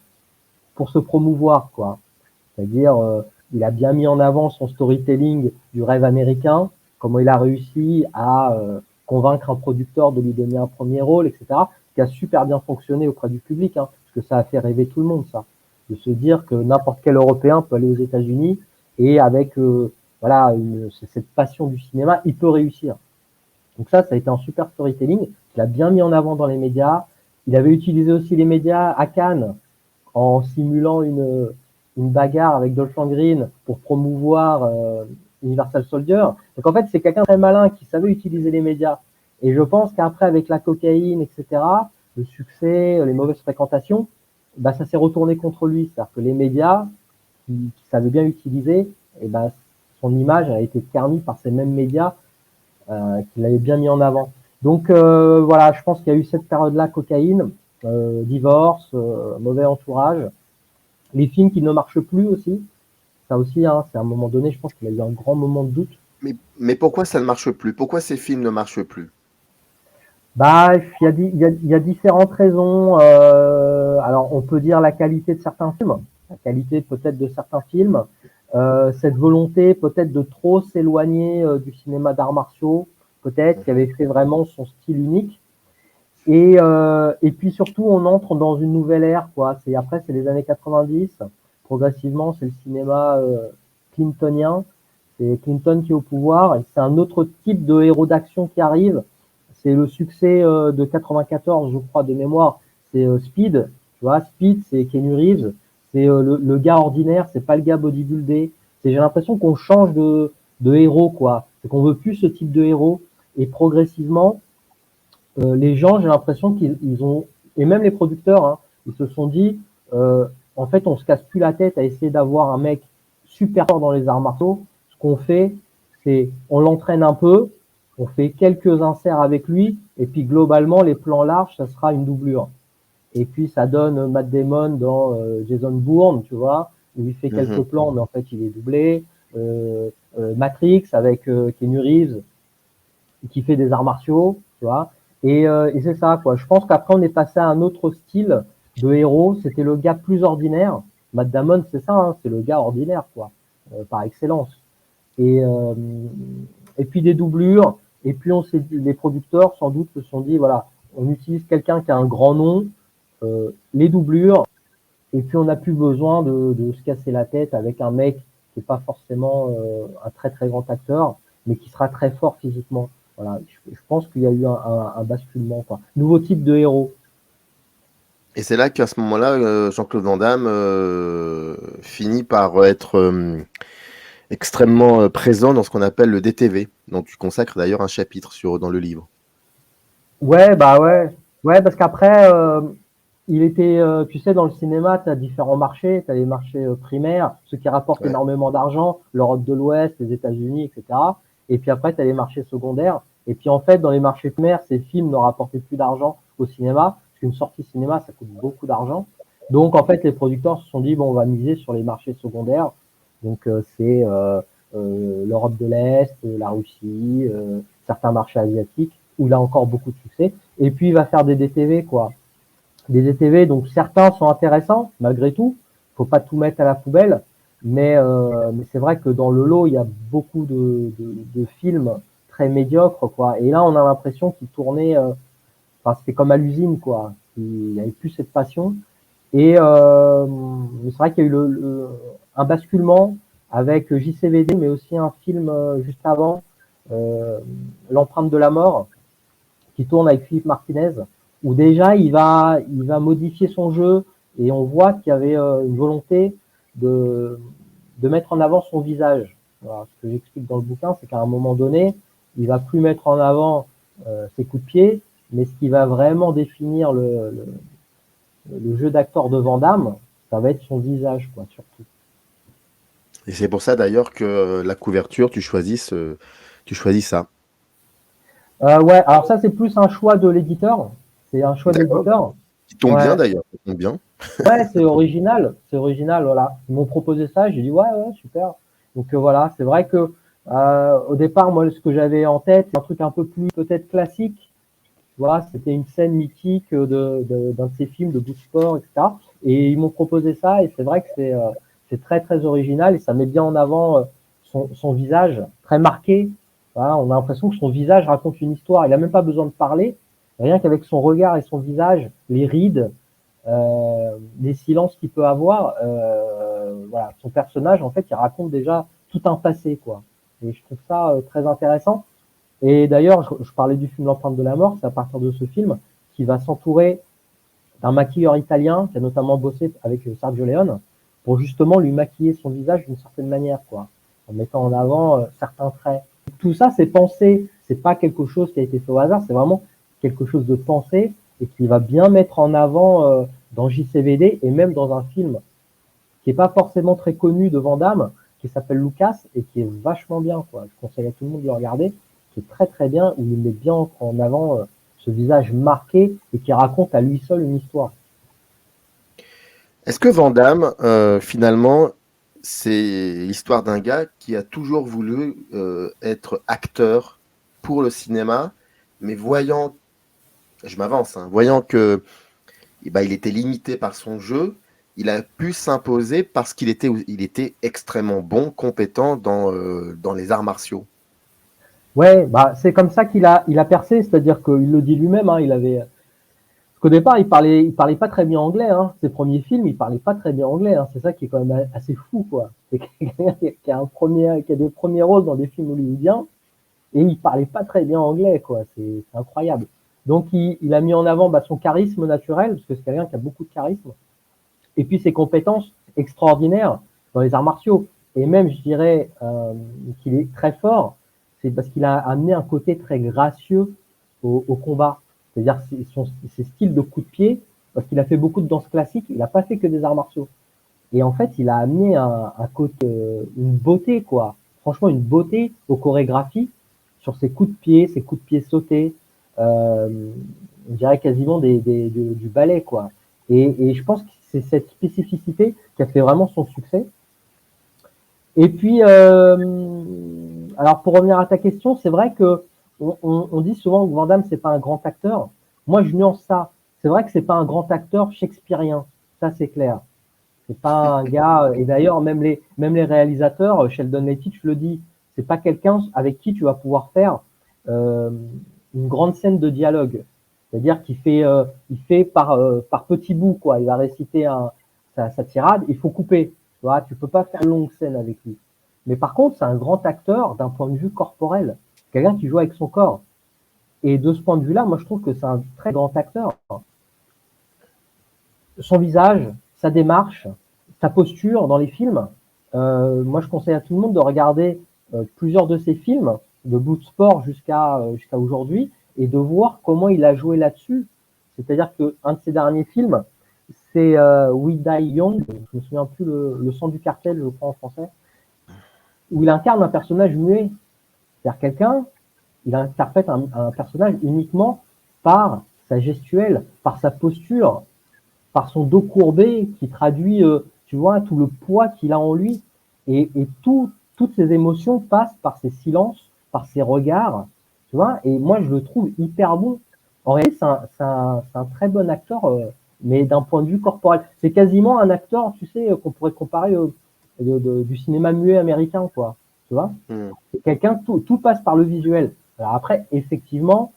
pour se promouvoir, quoi. C'est-à-dire, il a bien mis en avant son storytelling du rêve américain, comment il a réussi à convaincre un producteur de lui donner un premier rôle, etc., qui a super bien fonctionné auprès du public, hein, parce que ça a fait rêver tout le monde, ça, de se dire que n'importe quel Européen peut aller aux États-Unis et avec cette passion du cinéma, il peut réussir. Donc ça a été un super storytelling. Il a bien mis en avant dans les médias. Il avait utilisé aussi les médias à Cannes en simulant une bagarre avec Dolph Lundgren pour promouvoir Universal Soldier. Donc en fait, c'est quelqu'un de très malin qui savait utiliser les médias. Et je pense qu'après, avec la cocaïne, etc., le succès, les mauvaises fréquentations, ça s'est retourné contre lui. C'est-à-dire que les médias qui savaient bien utiliser, son image a été ternie par ces mêmes médias qu'il avait bien mis en avant. Donc voilà, je pense qu'il y a eu cette période-là, cocaïne, divorce, mauvais entourage, les films qui ne marchent plus aussi. Ça aussi, hein, c'est à un moment donné, je pense qu'il a eu un grand moment de doute. Mais pourquoi ça ne marche plus? Pourquoi ces films ne marchent plus? Il y a différentes raisons. Alors, on peut dire la qualité de certains films, la qualité peut-être de certains films, cette volonté peut-être de trop s'éloigner du cinéma d'arts martiaux, peut-être qui avait fait vraiment son style unique. Et puis surtout, on entre dans une nouvelle ère, quoi. C'est les années 90. Progressivement, c'est le cinéma clintonien. C'est Clinton qui est au pouvoir. Et c'est un autre type de héros d'action qui arrive. C'est le succès de 94, je crois, de mémoire. C'est Speed. Tu vois, Speed, c'est Keanu Reeves. C'est le gars ordinaire. C'est pas le gars bodybuildé. J'ai l'impression qu'on change de héros, quoi. C'est qu'on veut plus ce type de héros. Et progressivement, les gens, j'ai l'impression qu'ils ont, et même les producteurs, hein, ils se sont dit, en fait, on se casse plus la tête à essayer d'avoir un mec super fort dans les arts martiaux. Ce qu'on fait, c'est, on l'entraîne un peu, on fait quelques inserts avec lui, et puis globalement, les plans larges, ça sera une doublure. Et puis, ça donne Matt Damon dans Jason Bourne, tu vois, où il fait quelques plans, mais en fait, il est doublé. Matrix avec Keanu Reeves, qui fait des arts martiaux, tu vois. Et c'est ça, quoi. Je pense qu'après, on est passé à un autre style de héros. C'était le gars plus ordinaire. Matt Damon, c'est ça, hein, c'est le gars ordinaire, quoi, par excellence. Et puis des doublures. Et puis les producteurs, sans doute, se sont dit, voilà, on utilise quelqu'un qui a un grand nom, les doublures, et puis on n'a plus besoin de se casser la tête avec un mec qui n'est pas forcément un très très grand acteur, mais qui sera très fort physiquement. Voilà, je pense qu'il y a eu un basculement, quoi. Nouveau type de héros. Et c'est là qu'à ce moment-là, Jean-Claude Van Damme finit par être extrêmement présent dans ce qu'on appelle le DTV, dont tu consacres d'ailleurs un chapitre dans le livre. Ouais, bah ouais, parce qu'après, il était, tu sais, dans le cinéma, tu as différents marchés, tu as les marchés primaires, ceux qui rapportent énormément d'argent, l'Europe de l'Ouest, les États-Unis, etc. Et puis après, tu as les marchés secondaires. Et puis en fait, dans les marchés primaires, ces films ne rapportaient plus d'argent au cinéma, parce qu'une sortie cinéma, ça coûte beaucoup d'argent. Donc en fait, les producteurs se sont dit, bon, on va miser sur les marchés secondaires. Donc c'est l'Europe de l'Est, la Russie, certains marchés asiatiques, où il a encore beaucoup de succès. Et puis il va faire des DTV, quoi. Des DTV, donc certains sont intéressants, malgré tout. Faut pas tout mettre à la poubelle. Mais c'est vrai que dans le lot, il y a beaucoup de films très médiocres, quoi. Et là, on a l'impression qu'il tournait, enfin, c'était comme à l'usine, quoi. Il n'y avait plus cette passion. Et c'est vrai qu'il y a eu un basculement avec JCVD, mais aussi un film juste avant, L'empreinte de la mort, qui tourne avec Philippe Martinez, où déjà il va modifier son jeu, et on voit qu'il y avait une volonté de mettre en avant son visage. Voilà, ce que j'explique dans le bouquin, c'est qu'à un moment donné, il va plus mettre en avant ses coups de pied, mais ce qui va vraiment définir le jeu d'acteur de Van Damme, ça va être son visage, quoi, surtout. Et c'est pour ça d'ailleurs que la couverture, tu choisis ça. Ouais, alors ça c'est plus un choix de l'éditeur. C'est un choix de l'éditeur. Qui tombe ouais. bien d'ailleurs, ça tombe bien. Ouais, c'est original, voilà. Ils m'ont proposé ça, j'ai dit ouais, super. Donc voilà, c'est vrai que au départ, moi, ce que j'avais en tête, c'est un truc un peu plus peut-être classique. Tu vois, c'était une scène mythique d'un de ces films de bout de sport, etc. Et ils m'ont proposé ça, et c'est vrai que c'est très très original, et ça met bien en avant son visage très marqué. Voilà, on a l'impression que son visage raconte une histoire. Il n'a même pas besoin de parler, rien qu'avec son regard et son visage, les rides, les silences qu'il peut avoir, voilà, son personnage, en fait, il raconte déjà tout un passé, quoi. Et je trouve ça très intéressant. Et d'ailleurs, je parlais du film L'empreinte de la mort, c'est à partir de ce film qu'il va s'entourer d'un maquilleur italien qui a notamment bossé avec Sergio Leone pour justement lui maquiller son visage d'une certaine manière, quoi, en mettant en avant certains traits. Tout ça, c'est pensé, c'est pas quelque chose qui a été fait au hasard, c'est vraiment quelque chose de pensé et qui va bien mettre en avant dans JCVD et même dans un film qui est pas forcément très connu de Van Damme, qui s'appelle Lucas et qui est vachement bien, quoi. Je conseille à tout le monde de le regarder, qui est très très bien, où il met bien en avant ce visage marqué et qui raconte à lui seul une histoire. Est-ce que Van Damme, finalement, c'est l'histoire d'un gars qui a toujours voulu être acteur pour le cinéma, mais voyant, je m'avance, hein, voyant que il était limité par son jeu, il a pu s'imposer parce qu'il était extrêmement bon, compétent dans les arts martiaux. Ouais, bah c'est comme ça qu'il a percé, c'est-à-dire qu'il le dit lui-même, hein, il avait. Parce qu'au départ, il parlait pas très bien anglais, hein. Ses premiers films, il parlait pas très bien anglais, hein. C'est ça qui est quand même assez fou, quoi. C'est quelqu'un qui a des premiers rôles dans des films hollywoodiens et il parlait pas très bien anglais, quoi. C'est incroyable. Donc il a mis en avant son charisme naturel, parce que c'est quelqu'un qui a beaucoup de charisme, et puis ses compétences extraordinaires dans les arts martiaux. Et même, je dirais qu'il est très fort, c'est parce qu'il a amené un côté très gracieux au combat. C'est-à-dire ses styles de coups de pied, parce qu'il a fait beaucoup de danse classique, il n'a pas fait que des arts martiaux. Et en fait, il a amené un côté, une beauté, quoi. Franchement, une beauté aux chorégraphies sur ses coups de pied sautés. On dirait quasiment du ballet, quoi. Et je pense que c'est cette spécificité qui a fait vraiment son succès. Et puis, alors pour revenir à ta question, c'est vrai que on dit souvent que Van Damme c'est pas un grand acteur. Moi, je nuance ça. C'est vrai que c'est pas un grand acteur shakespearien. Ça, c'est clair. C'est pas un gars. Et d'ailleurs, même les réalisateurs, Sheldon Lettich le dit, c'est pas quelqu'un avec qui tu vas pouvoir faire une grande scène de dialogue. C'est-à-dire il fait par petits bouts, quoi. Il va réciter sa tirade, il faut couper. Tu vois, tu peux pas faire une longue scène avec lui. Mais par contre, c'est un grand acteur d'un point de vue corporel. Quelqu'un qui joue avec son corps. Et de ce point de vue-là, moi, je trouve que c'est un très grand acteur. Son visage, sa démarche, sa posture dans les films. Moi, je conseille à tout le monde de regarder plusieurs de ses films, de Bloodsport jusqu'à aujourd'hui, et de voir comment il a joué là-dessus. C'est-à-dire qu'un de ses derniers films, c'est We Die Young, je me souviens plus le sang du cartel, je crois en français, où il incarne un personnage muet. C'est-à-dire quelqu'un, il interprète un personnage uniquement par sa gestuelle, par sa posture, par son dos courbé qui traduit, tu vois, tout le poids qu'il a en lui. Et toutes ses émotions passent par ses silences, par ses regards, tu vois. Et moi, je le trouve hyper bon. En réalité, c'est un très bon acteur, mais d'un point de vue corporel. C'est quasiment un acteur, tu sais, qu'on pourrait comparer du cinéma muet américain, quoi. Tu vois. C'est quelqu'un, tout passe par le visuel. Alors après, effectivement,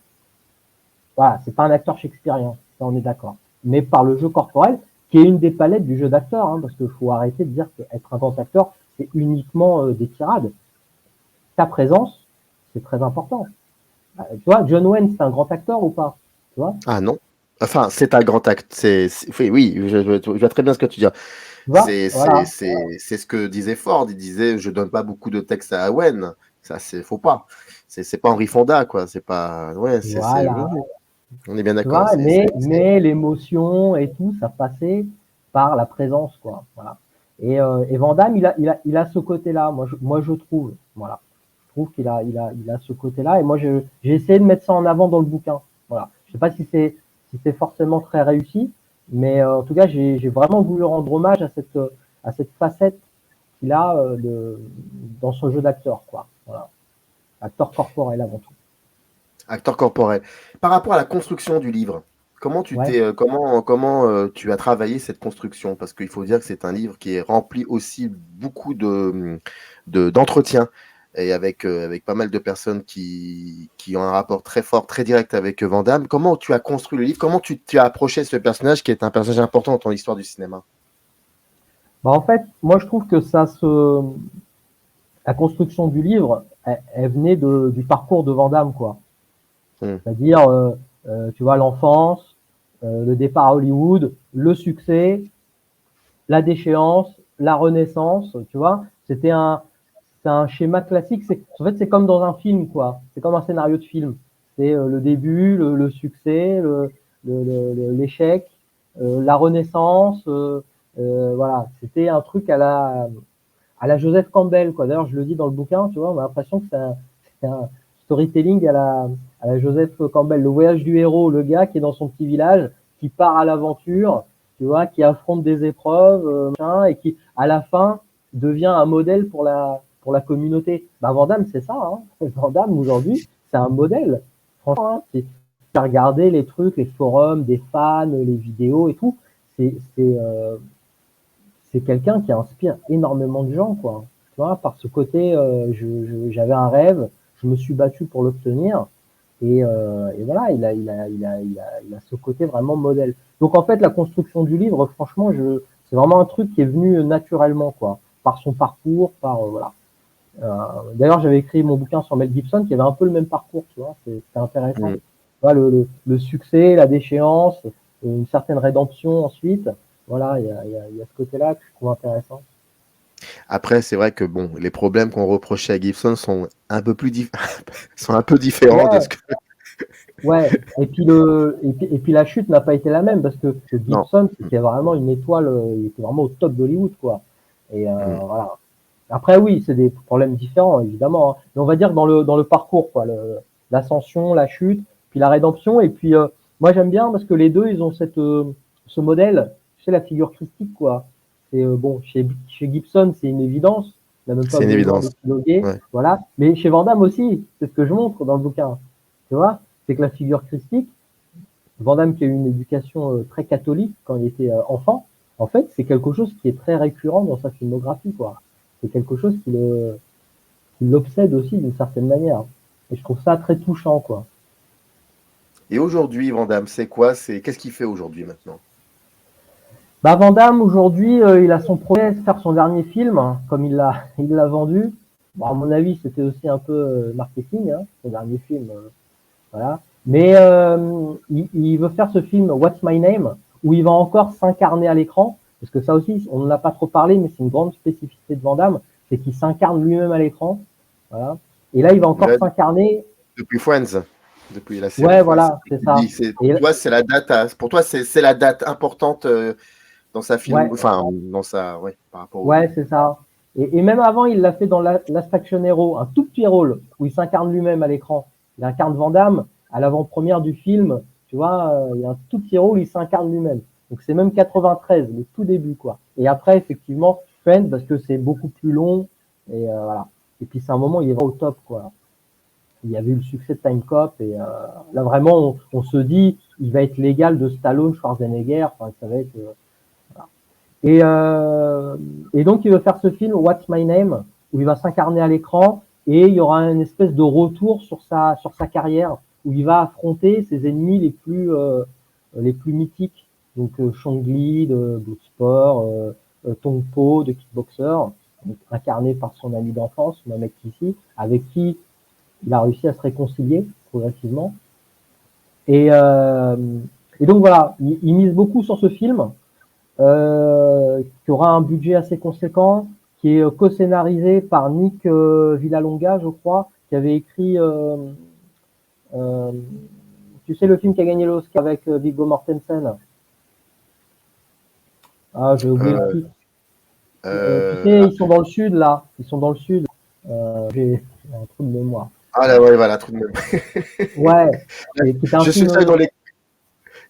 voilà, c'est pas un acteur shakespearien, ça on est d'accord. Mais par le jeu corporel, qui est une des palettes du jeu d'acteur, hein, parce qu'il faut arrêter de dire qu'être un grand acteur, c'est uniquement des tirades. Ta présence, c'est très important. Tu vois, John Wayne, c'est un grand acteur ou pas? Tu vois? Ah non. Enfin, c'est un grand acte. Oui, je vois très bien ce que tu dis. Tu vois? Voilà. C'est ce que disait Ford. Il disait, je donne pas beaucoup de texte à Owen. Ça, faut pas. C'est pas Henry Fonda, quoi. C'est pas. Ouais, Voilà. oui, on est bien Tu d'accord. vois, mais l'émotion et tout, ça passait par la présence, quoi. Voilà. Et Van Damme, il a ce côté-là, moi je trouve. Voilà. Je trouve il a ce côté-là. Et moi, j'ai essayé de mettre ça en avant dans le bouquin. Voilà. Je sais pas si c'est forcément très réussi, mais en tout cas, j'ai vraiment voulu rendre hommage à cette facette qu'il a dans son jeu d'acteur, quoi. Voilà. Acteur corporel avant tout. Acteur corporel. Par rapport à la construction du livre, Ouais. comment tu as travaillé cette construction? Parce qu'il faut dire que c'est un livre qui est rempli aussi beaucoup d'entretiens et avec pas mal de personnes qui ont un rapport très fort, très direct avec Van Damme. Comment tu as construit le livre? Comment tu as approché ce personnage qui est un personnage important dans ton histoire du cinéma? Bah, en fait, moi je trouve que la construction du livre, elle venait du parcours de Van Damme, quoi. Hmm. C'est-à-dire, tu vois, l'enfance, le départ à Hollywood, le succès, la déchéance, la renaissance, tu vois. C'est un schéma classique. En fait, c'est comme dans un film, quoi. C'est comme un scénario de film. C'est le début, le succès, l'échec, la renaissance. Voilà, c'était un truc à la Joseph Campbell, quoi. D'ailleurs, je le dis dans le bouquin, tu vois, on a l'impression que c'est un storytelling à la Joseph Campbell, le voyage du héros, le gars qui est dans son petit village, qui part à l'aventure, tu vois, qui affronte des épreuves, et qui, à la fin, devient un modèle pour la communauté. Bah, Van Damme, c'est ça, hein. Van Damme, aujourd'hui, c'est un modèle. Franchement, hein, tu as regardé les trucs, les forums, des fans, les vidéos et tout, c'est quelqu'un qui inspire énormément de gens, quoi. Tu vois, par ce côté, j'avais un rêve, je me suis battu pour l'obtenir, et voilà, il a ce côté vraiment modèle. Donc en fait, la construction du livre, franchement, c'est vraiment un truc qui est venu naturellement, quoi, par son parcours, voilà. D'ailleurs, j'avais écrit mon bouquin sur Mel Gibson, qui avait un peu le même parcours, tu vois, c'est intéressant. Tu vois, le succès, la déchéance, une certaine rédemption ensuite. Voilà, il y a ce côté-là que je trouve intéressant. Après, c'est vrai que bon, les problèmes qu'on reprochait à Gibson sont un peu sont un peu différents de Ouais, ce que. ouais. Et puis la chute n'a pas été la même parce que Non. Gibson, c'était vraiment une étoile, il était vraiment au top d'Hollywood, quoi. Et Mm. voilà. Après, oui, c'est des problèmes différents, évidemment, hein. Mais on va dire dans le parcours, quoi, l'ascension, la chute, puis la rédemption. Et puis, moi, j'aime bien parce que les deux, ils ont ce modèle, tu sais, la figure christique, quoi. C'est bon, chez Gibson, c'est une évidence. Il n'a même pas C'est une besoin évidence. d'épiloguer, Ouais. voilà. Mais chez Van Damme aussi, c'est ce que je montre dans le bouquin. Tu vois, c'est que la figure christique, Van Damme qui a eu une éducation très catholique quand il était enfant, en fait, c'est quelque chose qui est très récurrent dans sa filmographie, quoi. C'est quelque chose qui l'obsède aussi d'une certaine manière. Et je trouve ça très touchant, quoi. Et aujourd'hui, Van Damme, c'est quoi? Qu'est-ce qu'il fait aujourd'hui maintenant? Bah, Van Damme, aujourd'hui, il a son projet de faire son dernier film, hein, comme il l'a vendu. Bon, à mon avis, c'était aussi un peu marketing, hein, son dernier film. Voilà. Mais il veut faire ce film What's My Name, où il va encore s'incarner à l'écran, parce que ça aussi, on n'en a pas trop parlé, mais c'est une grande spécificité de Van Damme, c'est qu'il s'incarne lui-même à l'écran. Voilà. Et là, il va encore Là, s'incarner. depuis Friends, depuis la série Ouais, Friends. voilà, c'est ça. Pour Et, toi, c'est la date. Pour toi, c'est la date importante dans sa film, ouais, enfin, dans sa, ouais, par rapport au. ouais, c'est ça. Et même avant, il l'a fait dans Last Action Hero, un tout petit rôle où il s'incarne lui-même à l'écran. Il incarne Van Damme à l'avant-première du film. Tu vois, il y a un tout petit rôle où il s'incarne lui-même. Donc c'est même 93, le tout début, quoi. Et après, effectivement, Friends, parce que c'est beaucoup plus long. Et voilà. Et puis c'est un moment où il est vraiment au top, quoi. Il y avait eu le succès de Time Cop. Et là, vraiment, on se dit, il va être l'égal de Stallone, Schwarzenegger. Enfin, ça va être. Et, euh, et donc, il veut faire ce film What's My Name, où il va s'incarner à l'écran et il y aura une espèce de retour sur sa carrière, où il va affronter ses ennemis les plus mythiques. Donc, Chong Li de Bloodsport, Tong Po de Kickboxer, donc, incarné par son ami d'enfance, Mohamed Kissi, avec qui il a réussi à se réconcilier progressivement. Et, euh, et donc, voilà, il mise beaucoup sur ce film qui aura un budget assez conséquent, qui est co-scénarisé par Nick Villalonga, je crois, qui avait écrit, euh, tu sais, le film qui a gagné l'Oscar avec Viggo Mortensen. Ah, j'ai oublié le Euh, titre. Tu euh, sais, ils sont dans le sud, là. Ils sont dans le sud. J'ai un trou de mémoire. ah là, ouais, voilà, truc de même. Ouais, qui était un Je suis film. sûr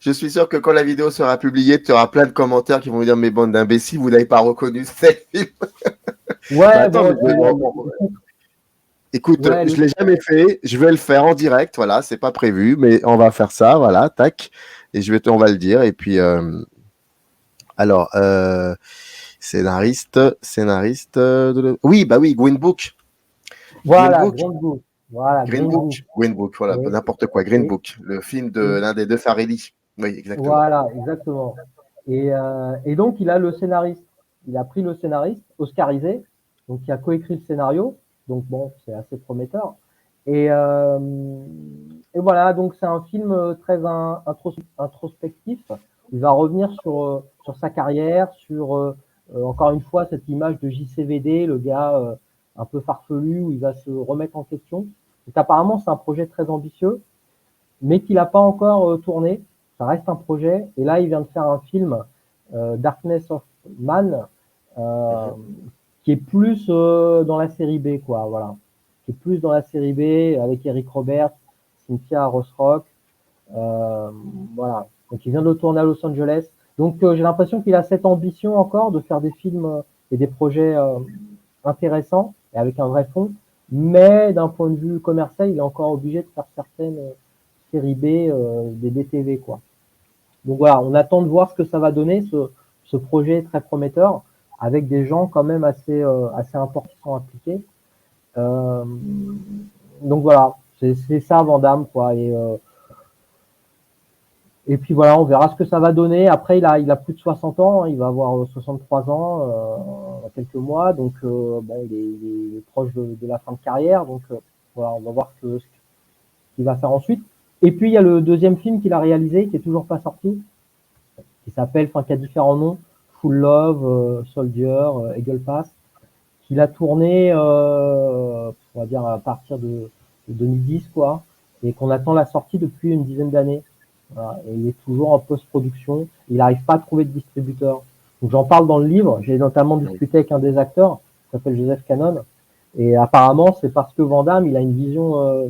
je suis sûr que quand la vidéo sera publiée, tu auras plein de commentaires qui vont me dire, mais bande d'imbéciles, vous n'avez pas reconnu ce film. Bah Ouais, attends, mais bon, écoute, ouais, je l'ai jamais fait, je vais le faire en direct, voilà, c'est pas prévu, mais on va faire ça, voilà, tac, et on va le dire, et puis alors scénariste oui, bah oui, Green voilà, Book, Green Book. Voilà, Green Book. Green Book, voilà, Et, n'importe quoi, Green et, Book, le film de et, l'un des deux Farrelly, oui, exactement. Voilà, exactement. Et donc, il a le scénariste. Il a pris le scénariste, oscarisé, donc il a coécrit le scénario. Donc, bon, c'est assez prometteur. Et, euh, et voilà, donc c'est un film très introspectif. Il va revenir sur sa carrière, sur, encore une fois, cette image de JCVD, le gars un peu farfelu, où il va se remettre en question. Donc, apparemment, c'est un projet très ambitieux, mais qu'il n'a pas encore tourné. Ça reste un projet. Et là, il vient de faire un film, Darkness of Man, euh, Mhm. qui est plus dans la série B, quoi. Voilà, qui est plus dans la série B avec Eric Roberts, Cynthia Rothrock. Euh, voilà. Donc, il vient de le tourner à Los Angeles. Donc, j'ai l'impression qu'il a cette ambition encore de faire des films et des projets intéressants et avec un vrai fond. Mais d'un point de vue commercial, il est encore obligé de faire certaines série B des DTV, quoi. Donc voilà, on attend de voir ce que ça va donner, ce projet très prometteur, avec des gens quand même assez importants qui sont impliqués. Euh, donc voilà, c'est ça Van Damme, quoi. Et puis voilà, on verra ce que ça va donner. Après, il a plus de 60 ans, hein, il va avoir 63 ans dans quelques mois, donc bon, il est proche de la fin de carrière. Donc voilà, on va voir ce qu'il va faire ensuite. Et puis il y a le deuxième film qu'il a réalisé, qui est toujours pas sorti, qui s'appelle, enfin qui a différents noms, Full Love, Soldier, Eagle Pass, qu'il a tourné, on va dire à partir de 2010, quoi, et qu'on attend la sortie depuis une dizaine d'années. Voilà. Et il est toujours en post-production. Il n'arrive pas à trouver de distributeur. Donc j'en parle dans le livre. J'ai notamment discuté avec un des acteurs, qui s'appelle Joseph Cannon. Et apparemment, c'est parce que Van Damme, il a une vision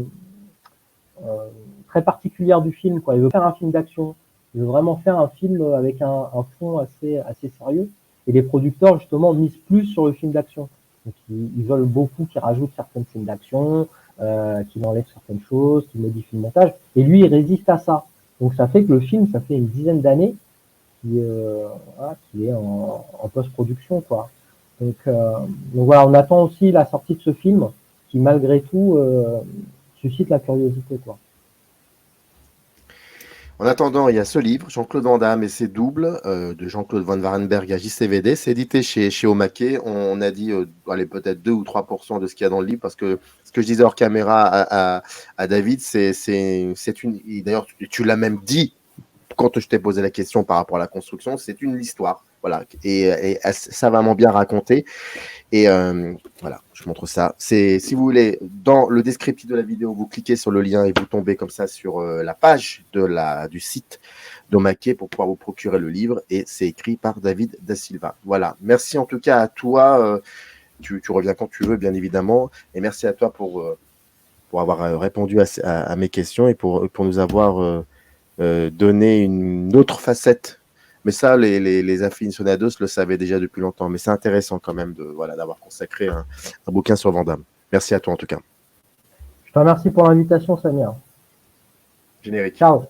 très particulière du film, quoi. Il veut faire un film d'action. Il veut vraiment faire un film avec un fond assez sérieux. Et les producteurs, justement, misent plus sur le film d'action. Donc, ils veulent beaucoup qu'il rajoute certaines scènes d'action, qu'il enlève certaines choses, qu'il modifie le montage. Et lui, il résiste à ça. Donc, ça fait que le film, ça fait une dizaine d'années voilà, qu'il est en post-production, quoi. Donc voilà, on attend aussi la sortie de ce film qui, malgré tout, suscite la curiosité, quoi. En attendant, il y a ce livre, Jean-Claude Van Damme et ses doubles, de Jean-Claude Van Varenberg à JCVD. C'est édité chez Omake. On a dit, allez, peut-être 2 ou 3% de ce qu'il y a dans le livre, parce que ce que je disais hors caméra à David, c'est une. D'ailleurs, tu l'as même dit quand je t'ai posé la question par rapport à la construction, c'est une histoire. Voilà. Et savamment bien raconté. Et voilà, je montre ça. Si vous voulez, dans le descriptif de la vidéo, vous cliquez sur le lien et vous tombez comme ça sur la page du site d'Omake pour pouvoir vous procurer le livre. Et c'est écrit par David Da Silva. Voilà. Merci en tout cas à toi. Tu reviens quand tu veux, bien évidemment. Et merci à toi pour avoir répondu à mes questions et pour nous avoir donné une autre facette. Mais ça, les aficionados le savaient déjà depuis longtemps. Mais c'est intéressant quand même d'avoir consacré un bouquin sur Van Damme. Merci à toi en tout cas. Je te remercie pour l'invitation, Samir. Générique. Ciao.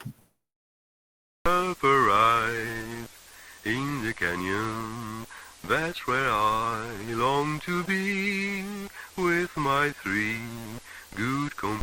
Up arrive in the canyon, that's where I long to be, with my three good companions.